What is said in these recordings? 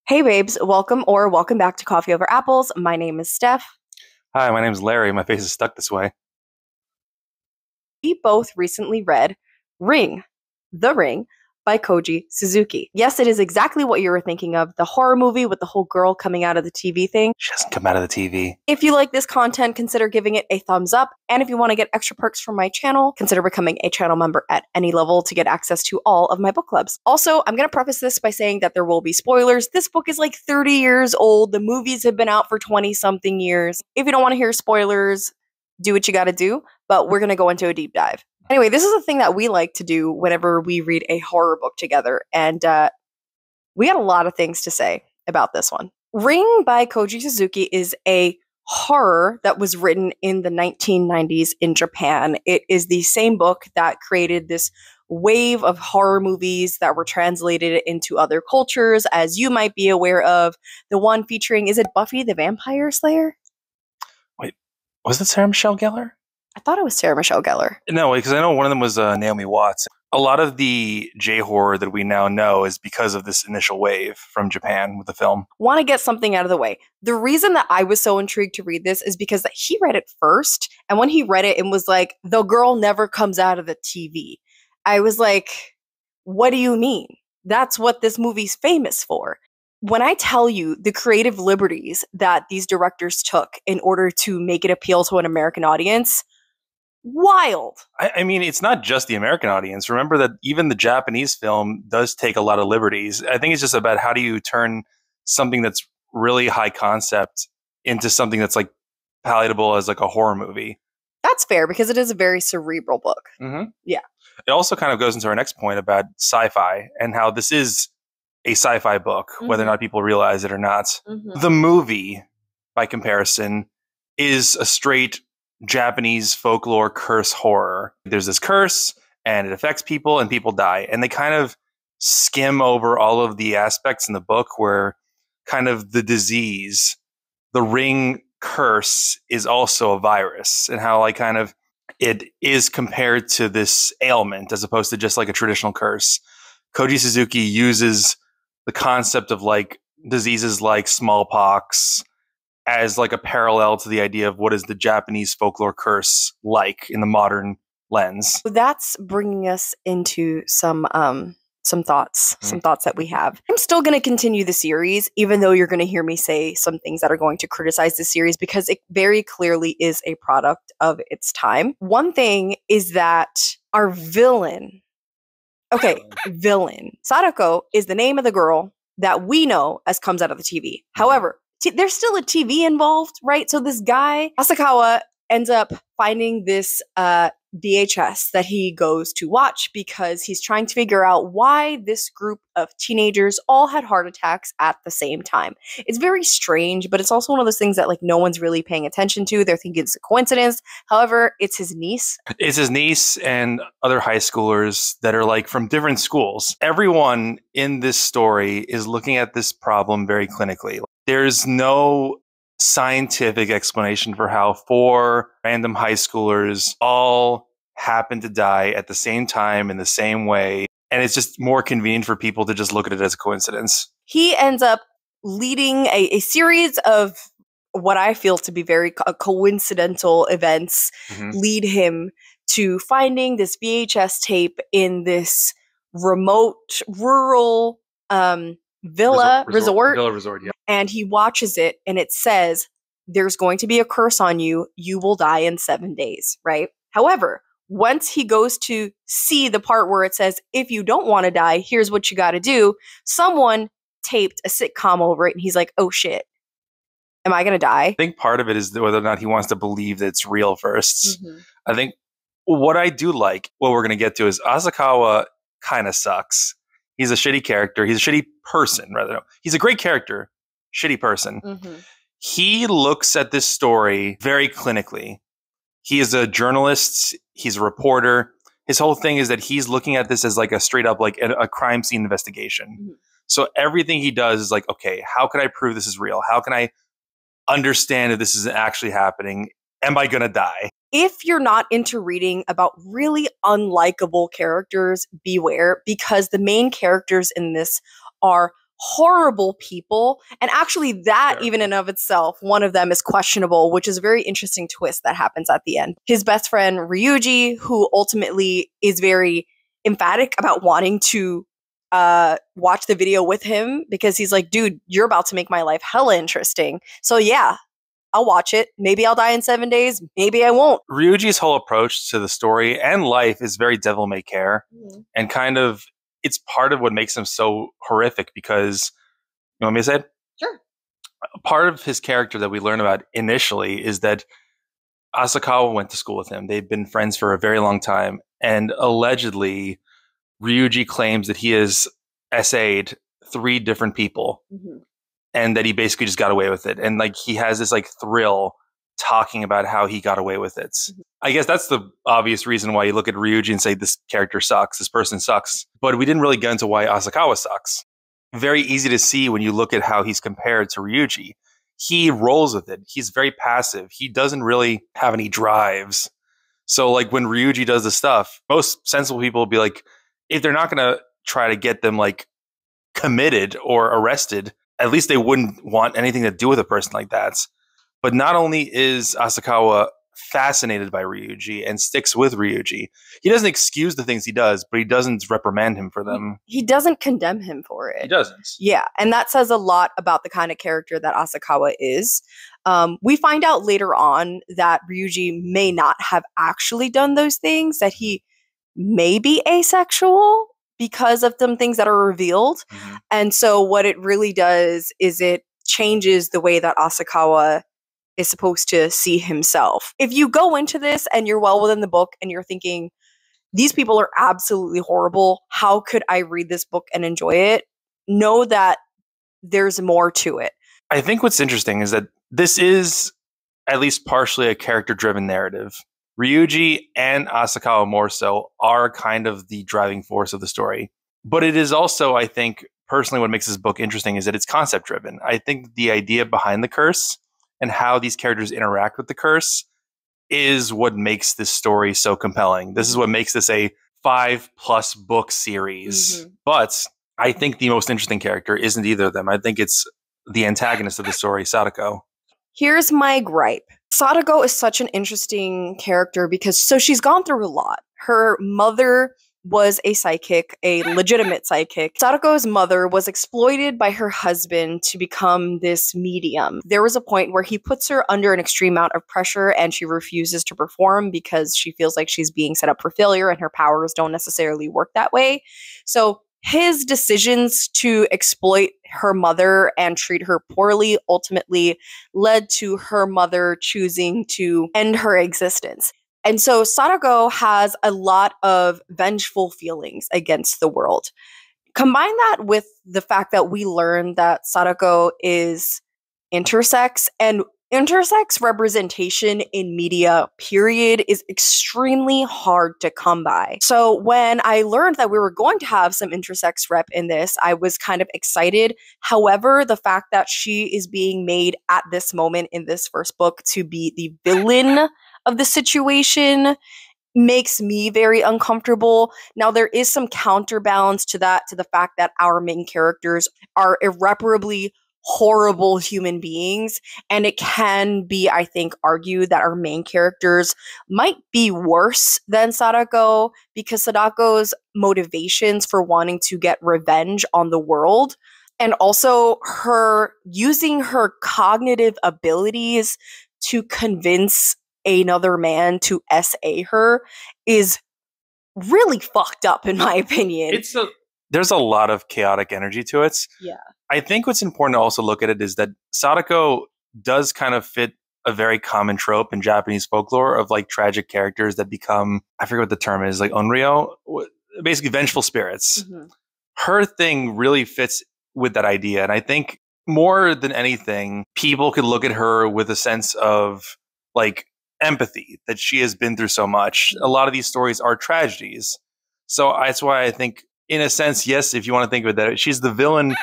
Hey babes, welcome back to Coffee Over Apples. My name is Steph. Hi, my name's Larry. My face is stuck this way. We both recently read Ring, The Ring by Koji Suzuki. Yes, it is exactly what you were thinking of, the horror movie with the whole girl coming out of the TV thing. She doesn't come out of the TV. If you like this content, consider giving it a thumbs up. And if you want to get extra perks from my channel, consider becoming a channel member at any level to get access to all of my book clubs. Also, I'm going to preface this by saying that there will be spoilers. This book is like 30 years old. The movies have been out for 20 something years. If you don't want to hear spoilers, do what you got to do, but we're going to go into a deep dive. Anyway, this is a thing that we like to do whenever we read a horror book together, and we had a lot of things to say about this one. Ring by Koji Suzuki is a horror that was written in the 1990s in Japan. It is the same book that created this wave of horror movies that were translated into other cultures, as you might be aware of. The one featuring, is it Buffy the Vampire Slayer? Wait, was it Sarah Michelle Gellar? I thought it was Sarah Michelle Gellar. No, because I know one of them was Naomi Watts. A lot of the J-horror that we now know is because of this initial wave from Japan with the film. Want to get something out of the way. The reason that I was so intrigued to read this is because he read it first, and when he read it, it was like, the girl never comes out of the TV. I was like, what do you mean? That's what this movie's famous for. When I tell you the creative liberties that these directors took in order to make it appeal to an American audience, wild. I mean, it's not just the American audience. Remember that even the Japanese film does take a lot of liberties. I think it's just about how do you turn something that's really high concept into something that's like palatable as like a horror movie. That's fair because it is a very cerebral book. Mm-hmm. Yeah. It also kind of goes into our next point about sci-fi and how this is a sci-fi book, whether or not people realize it or not. The movie, by comparison, is a straight Japanese folklore curse horror. There's this curse and it affects people and people die. And they kind of skim over all of the aspects in the book where kind of the disease, the ring curse is also a virus, and how like kind of it is compared to this ailment as opposed to just like a traditional curse. Koji Suzuki uses the concept of like diseases like smallpox as like a parallel to the idea of what is the Japanese folklore curse like in the modern lens. So that's bringing us into some thoughts, some thoughts that we have. I'm still going to continue the series, even though you're going to hear me say some things that are going to criticize the series because it very clearly is a product of its time. One thing is that our villain, villain, Sadako is the name of the girl that we know as comes out of the TV. However, there's still a TV involved, right? So this guy, Asakawa, ends up finding this VHS that he goes to watch because he's trying to figure out why this group of teenagers all had heart attacks at the same time. It's very strange, but it's also one of those things that like no one's really paying attention to. They're thinking it's a coincidence. However, it's his niece. It's his niece and other high schoolers that are like from different schools. Everyone in this story is looking at this problem very clinically. There's no scientific explanation for how four random high schoolers all happen to die at the same time in the same way. And it's just more convenient for people to just look at it as a coincidence. He ends up leading a series of what I feel to be very coincidental events lead him to finding this VHS tape in this remote rural Villa resort, yeah. And he watches it and it says, there's going to be a curse on you. You will die in 7 days, right? However, once he goes to see the part where it says, if you don't want to die, here's what you got to do. Someone taped a sitcom over it and he's like, oh shit, am I going to die? I think part of it is whether or not he wants to believe that it's real first. I think what I do like, what we're going to get to is Asakawa kind of sucks. He's a shitty character. He's a shitty person, rather. He's a great character, shitty person. He looks at this story very clinically. He is a journalist. He's a reporter. His whole thing is that he's looking at this as like a straight up like a crime scene investigation. So everything he does is like, okay, how can I prove this is real? How can I understand if this is actually happening? Am I going to die? If you're not into reading about really unlikable characters, beware, because the main characters in this are horrible people. And actually that even in of itself, one of them is questionable, which is a very interesting twist that happens at the end. His best friend Ryuji, who ultimately is very emphatic about wanting to watch the video with him because he's like, dude, you're about to make my life hella interesting. So yeah, I'll watch it. Maybe I'll die in 7 days. Maybe I won't. Ryuji's whole approach to the story and life is very devil may care. And kind of, it's part of what makes him so horrific because, you want me to say it? Sure. Part of his character that we learn about initially is that Asakawa went to school with him. They've been friends for a very long time. And allegedly, Ryuji claims that he has essayed 3 different people and that he basically just got away with it. And like he has this like thrill talking about how he got away with it. I guess that's the obvious reason why you look at Ryuji and say this character sucks, this person sucks. But we didn't really get into why Asakawa sucks. Very easy to see when you look at how he's compared to Ryuji. He rolls with it. He's very passive. He doesn't really have any drives. So like when Ryuji does the stuff, most sensible people will be like, if they're not going to try to get them like committed or arrested, at least they wouldn't want anything to do with a person like that. But not only is Asakawa fascinated by Ryuji and sticks with Ryuji, he doesn't excuse the things he does, but he doesn't reprimand him for them. He doesn't condemn him for it. He doesn't. Yeah, and that says a lot about the kind of character that Asakawa is. We find out later on that Ryuji may not have actually done those things, that he may be asexual because of some things that are revealed. And so what it really does is it changes the way that Asakawa is supposed to see himself. If you go into this and you're well within the book and you're thinking, these people are absolutely horrible, how could I read this book and enjoy it? Know that there's more to it. I think what's interesting is that this is at least partially a character-driven narrative. Ryuji and Asakawa more so are kind of the driving force of the story. But it is also, I think, personally what makes this book interesting is that it's concept-driven. I think the idea behind the curse and how these characters interact with the curse is what makes this story so compelling. This is what makes this a 5+ book series. But I think the most interesting character isn't either of them. I think it's the antagonist of the story, Sadako. Here's my gripe. Sadako is such an interesting character because she's gone through a lot. Her mother was a psychic, a legitimate psychic. Sadako's mother was exploited by her husband to become this medium. There was a point where he puts her under an extreme amount of pressure and she refuses to perform because she feels like she's being set up for failure and her powers don't necessarily work that way. So his decisions to exploit her mother and treat her poorly ultimately led to her mother choosing to end her existence. And so Sadako has a lot of vengeful feelings against the world. Combine that with the fact that we learn that Sadako is intersex, and intersex representation in media, period, is extremely hard to come by. So when I learned that we were going to have some intersex rep in this, I was kind of excited. However, the fact that she is being made at this moment in this first book to be the villain of the situation makes me very uncomfortable. Now, there is some counterbalance to that, to the fact that our main characters are irreparably horrible human beings, and it can be, I think, argued that our main characters might be worse than Sadako because Sadako's motivations for wanting to get revenge on the world, and also her using her cognitive abilities to convince another man to SA her, is really fucked up, in my opinion. There's a lot of chaotic energy to it. Yeah. I think what's important to also look at it is that Sadako does kind of fit a very common trope in Japanese folklore of like tragic characters that become, I forget what the term is, like onryo, basically vengeful spirits. Her thing really fits with that idea. And I think more than anything, people could look at her with a sense of like empathy, that she has been through so much. A lot of these stories are tragedies. So that's why I think, in a sense, yes, if you want to think of it, that she's the villain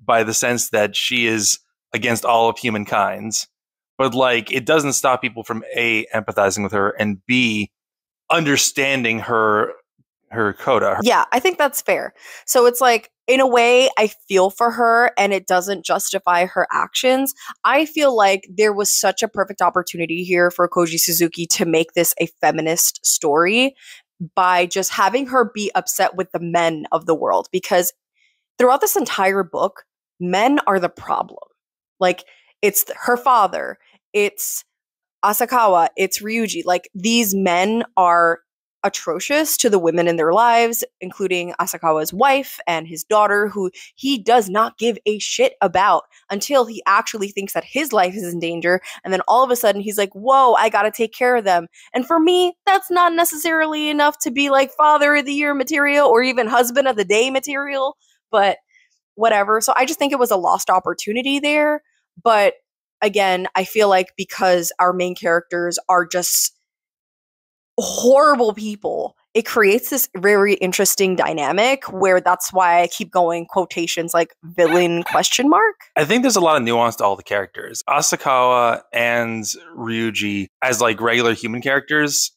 by the sense that she is against all of humankind. But like, it doesn't stop people from A, empathizing with her, and B, understanding her coda. Yeah, I think that's fair. So it's like, in a way, I feel for her and it doesn't justify her actions. I feel like there was such a perfect opportunity here for Koji Suzuki to make this a feminist story by just having her be upset with the men of the world, because throughout this entire book, men are the problem. Like, it's her father, it's Asakawa, it's Ryuji. Like, these men are atrocious to the women in their lives, including Asakawa's wife and his daughter, who he does not give a shit about until he actually thinks that his life is in danger. And then all of a sudden he's like, whoa, I gotta take care of them. And for me, that's not necessarily enough to be like father of the year material or even husband of the day material, but whatever. So I just think it was a lost opportunity there. But again, I feel like because our main characters are just horrible people, it creates this very interesting dynamic where that's why I keep going quotations like villain question mark. I think there's a lot of nuance to all the characters. Asakawa and Ryuji as like regular human characters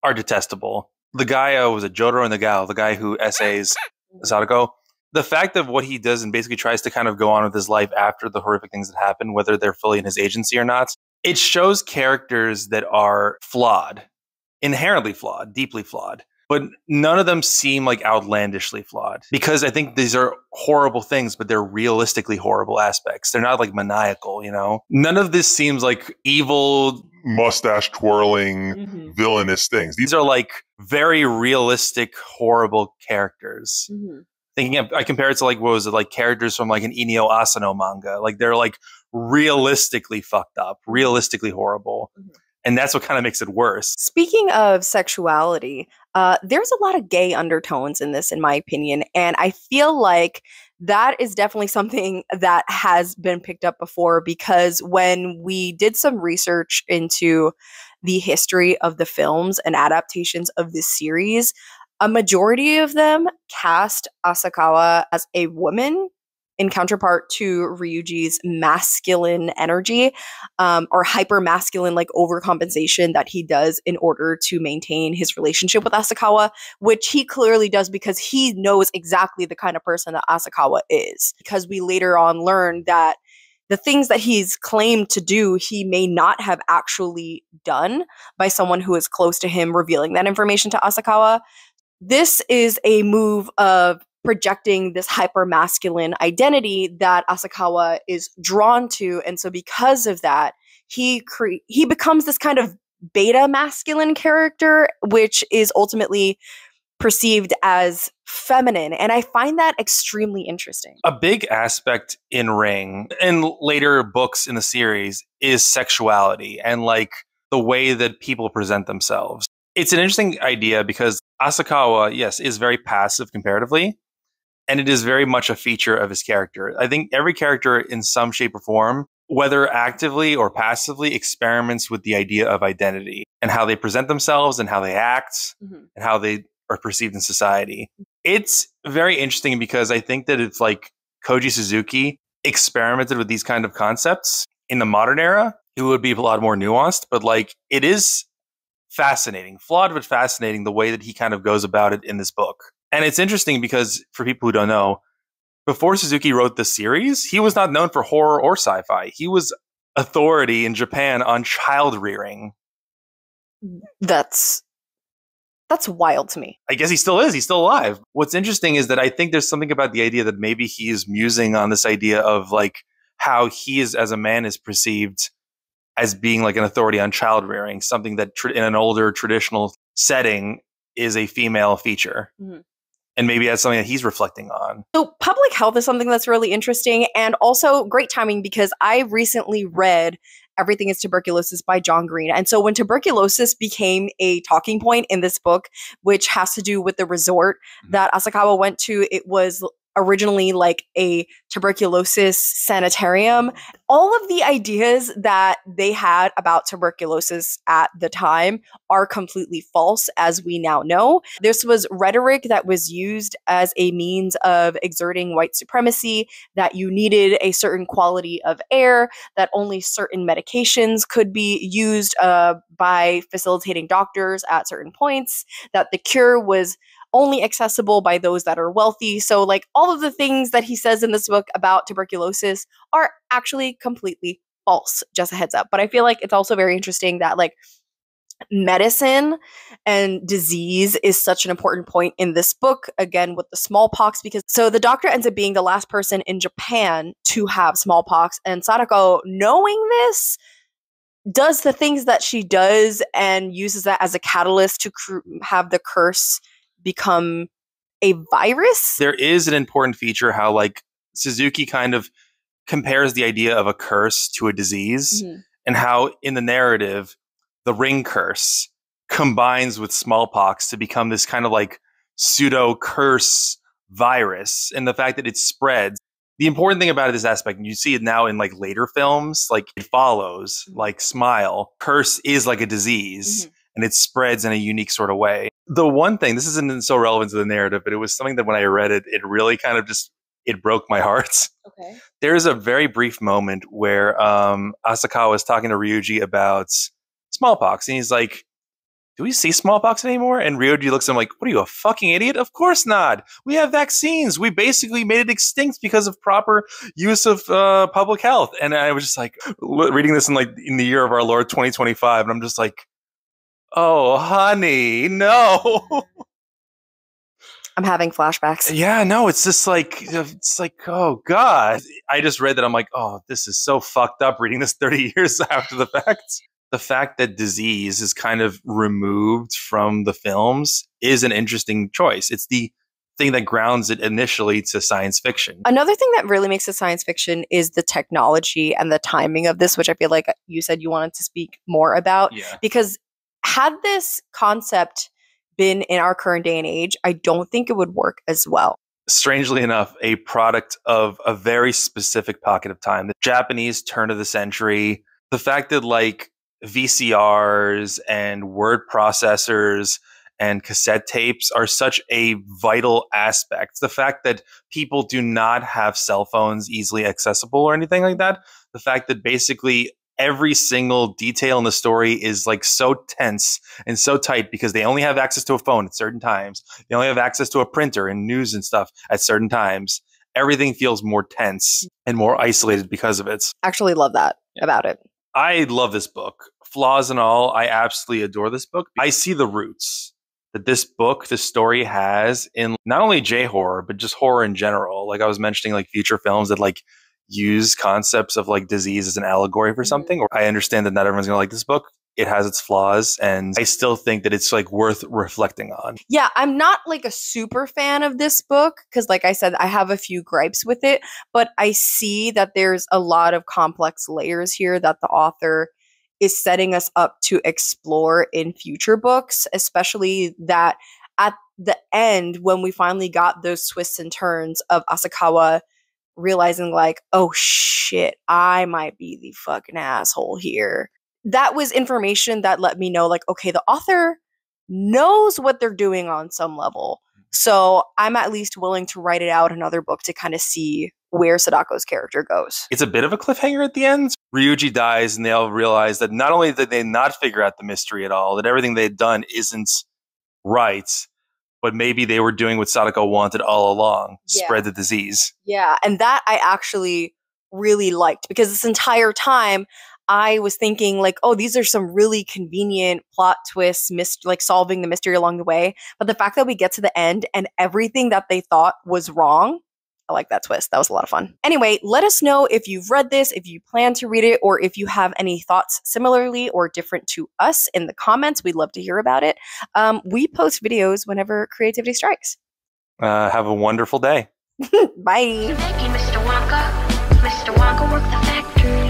are detestable. The guy was a Jotaro and the gal, the guy who essays Sadako. The fact of what he does and basically tries to kind of go on with his life after the horrific things that happen, whether they're fully in his agency or not, it shows characters that are flawed. Inherently flawed, deeply flawed, but none of them seem like outlandishly flawed, because I think these are horrible things, but they're realistically horrible aspects. They're not like maniacal, you know? None of this seems like evil, mustache twirling, villainous things. These are like very realistic, horrible characters. I compare it to like, what was it, like characters from like an Inio Asano manga. Like they're like realistically fucked up, realistically horrible. And that's what kind of makes it worse. Speaking of sexuality, there's a lot of gay undertones in this, in my opinion. And I feel like that is definitely something that has been picked up before, because when we did some research into the history of the films and adaptations of this series, a majority of them cast Asakawa as a woman in counterpart to Ryuji's masculine energy, or hyper masculine, like overcompensation that he does in order to maintain his relationship with Asakawa, which he clearly does because he knows exactly the kind of person that Asakawa is. Because we later on learn that the things that he's claimed to do, he may not have actually done by someone who is close to him revealing that information to Asakawa. This is a move of projecting this hyper masculine identity that Asakawa is drawn to, and so because of that, he becomes this kind of beta masculine character, which is ultimately perceived as feminine, and I find that extremely interesting. A big aspect in Ring and later books in the series is sexuality and like the way that people present themselves. It's an interesting idea because Asakawa, yes, is very passive comparatively. And it is very much a feature of his character. I think every character in some shape or form, whether actively or passively, experiments with the idea of identity and how they present themselves and how they act and how they are perceived in society. It's very interesting because I think that it's like Koji Suzuki experimented with these kind of concepts in the modern era. It would be a lot more nuanced, but like it is fascinating, flawed but fascinating the way that he kind of goes about it in this book. And it's interesting because, for people who don't know, before Suzuki wrote the series, he was not known for horror or sci-fi. He was authority in Japan on child rearing. That's wild to me. I guess he still is. He's still alive. What's interesting is that I think there's something about the idea that maybe he is musing on this idea of like how he is, as a man, is perceived as being like an authority on child rearing, something that in an older traditional setting is a female feature. And maybe that's something that he's reflecting on. So public health is something that's really interesting, and also great timing because I recently read Everything is Tuberculosis by John Green. And so when tuberculosis became a talking point in this book, which has to do with the resort that Asakawa went to, it was originally like a tuberculosis sanitarium. All of the ideas that they had about tuberculosis at the time are completely false, as we now know. This was rhetoric that was used as a means of exerting white supremacy, that you needed a certain quality of air, that only certain medications could be used by facilitating doctors at certain points, that the cure was only accessible by those that are wealthy. So like all of the things that he says in this book about tuberculosis are actually completely false, just a heads up. But I feel like it's also very interesting that like medicine and disease is such an important point in this book, again with the smallpox, because so the doctor ends up being the last person in Japan to have smallpox, and Sadako, knowing this, does the things that she does and uses that as a catalyst to have the curse become a virus. There is an important feature how like Suzuki kind of compares the idea of a curse to a disease, and how in the narrative the ring curse combines with smallpox to become this kind of like pseudo curse virus, and the fact that it spreads. The important thing about this aspect, and you see it now in like later films, like It Follows, like Smile, curse is like a disease and it spreads in a unique sort of way. The one thing, this isn't so relevant to the narrative, but it was something that when I read it, it really kind of just, it broke my heart. Okay. There's a very brief moment where Asakawa is talking to Ryuji about smallpox, and he's like, do we see smallpox anymore? And Ryoji looks at him like, what are you, a fucking idiot? Of course not. We have vaccines. We basically made it extinct because of proper use of public health. And I was just like, reading this in like in the year of our Lord 2025, and I'm just like, oh, honey, no. I'm having flashbacks. Yeah, no, it's just like, oh God. I just read that. I'm like, oh, this is so fucked up reading this 30 years after the fact. The fact that disease is kind of removed from the films is an interesting choice. It's the thing that grounds it initially to science fiction. Another thing that really makes it science fiction is the technology and the timing of this, which I feel like you said you wanted to speak more about. Yeah. Because had this concept been in our current day and age, I don't think it would work as well. Strangely enough, a product of a very specific pocket of time, the Japanese turn of the century, the fact that like VCRs and word processors and cassette tapes are such a vital aspect. The fact that people do not have cell phones easily accessible or anything like that. The fact that basically every single detail in the story is like so tense and so tight because they only have access to a phone at certain times. They only have access to a printer and news and stuff at certain times. Everything feels more tense and more isolated because of it. Actually love that about it. I love this book. Flaws and all, I absolutely adore this book. I see the roots that this book, this story has in not only J-horror, but just horror in general. Like I was mentioning, like future films that like use concepts of like disease as an allegory for something. Or I understand that not everyone's going to like this book. It has its flaws, and I still think that it's like worth reflecting on. Yeah, I'm not like a super fan of this book because like I said, I have a few gripes with it, but I see that there's a lot of complex layers here that the author is setting us up to explore in future books, especially that at the end when we finally got those twists and turns of Asakawa realizing like, oh shit, I might be the fucking asshole here. That was information that let me know like, okay, the author knows what they're doing on some level. So I'm at least willing to write it out another book to kind of see where Sadako's character goes. It's a bit of a cliffhanger at the end. Ryuji dies and they all realize that not only did they not figure out the mystery at all, that everything they'd done isn't right, but maybe they were doing what Sadako wanted all along, spread the disease. Yeah, and that I actually really liked because this entire time I was thinking like, oh, these are some really convenient plot twists, like solving the mystery along the way. But the fact that we get to the end and everything that they thought was wrong, I like that twist. That was a lot of fun. Anyway, let us know if you've read this, if you plan to read it, or if you have any thoughts similarly or different to us in the comments. We'd love to hear about it. We post videos whenever creativity strikes. Have a wonderful day. Bye. Mr. Wonka. Mr. Wonka worked the factory.